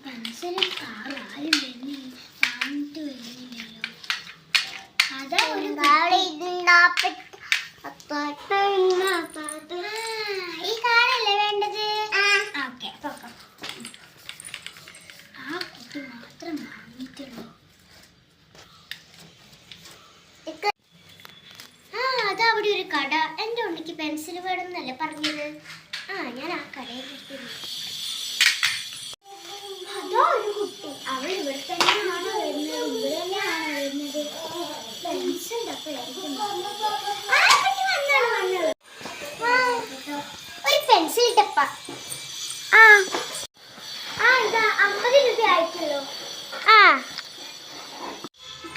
പെൻസിലും കാറും ആരും വരുന്നില്ല, വാങ്ങിട്ട് വരുന്നില്ലല്ലോ. അതാ ഒരു ഈ കാറല്ലേ വേണ്ടത്? ഓക്കെ, ആ കുട്ടി മാത്രം വാങ്ങിയിട്ടുള്ളൂ. അതാ അവിടെ ഒരു കട. എൻ്റെ ഉണ്ണിക്ക് പെൻസിൽ വേണമെന്നല്ലേ പറഞ്ഞത്? ഞാൻ ആ കടയിൽ അതോ ഒരു കുട്ടി, അവൾ ഇവിടെ തന്നെയാണോ വരുന്നത്? ഇവിടെ തന്നെയാണോ വരുന്നത്? പെൻസിൽ ഒരു പെൻസിൽ ഡപ്പ. ഇതാ 50 രൂപ ആയിട്ടുള്ളൂ.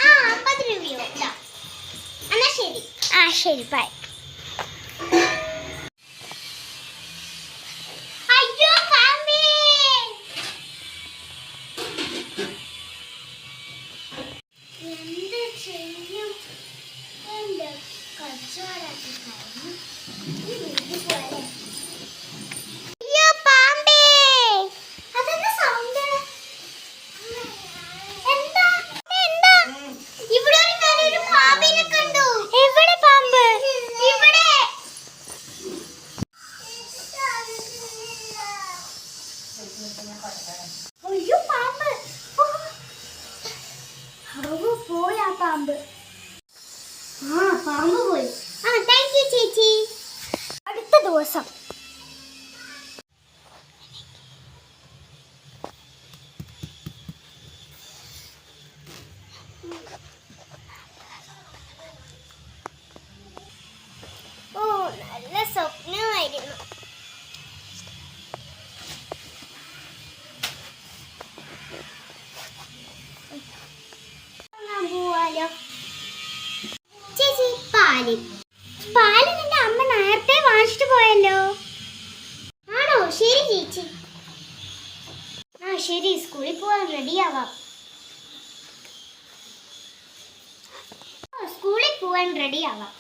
50 രൂപയോ? എന്നാ ശരി. ശരി, ബൈ. അയ്യോ പാമ്പേ! എന്ത് ചെയ്യും? എന്റെ കച്ചവടമൊക്കെ കഴിഞ്ഞു. അയ്യോ പാമ്പേ! അതെന്താ സൗണ്ട്? എന്താ? ഇവിടെ ഞാനൊരു പാമ്പിനെ കണ്ടു. എവിടെ പാമ്പ്? ഇവിടെ. അയ്യോ പാമ്പ്! പോയി ആ പാമ്പ്. പാമ്പ് പോയി. താങ്ക് യു ചേച്ചി. അടുത്ത ദിവസം നല്ല സ്വപ്നമായിരുന്നു. ചേച്ചി പാല് നിന്റെ അമ്മ നേരത്തെ വാങ്ങിച്ചിട്ട് പോയല്ലോ. ആണോ? ശരി ചേച്ചി. ശരി, സ്കൂളിൽ പോവാൻ റെഡിയാവാം. സ്കൂളിൽ പോവാൻ റെഡിയാവാം.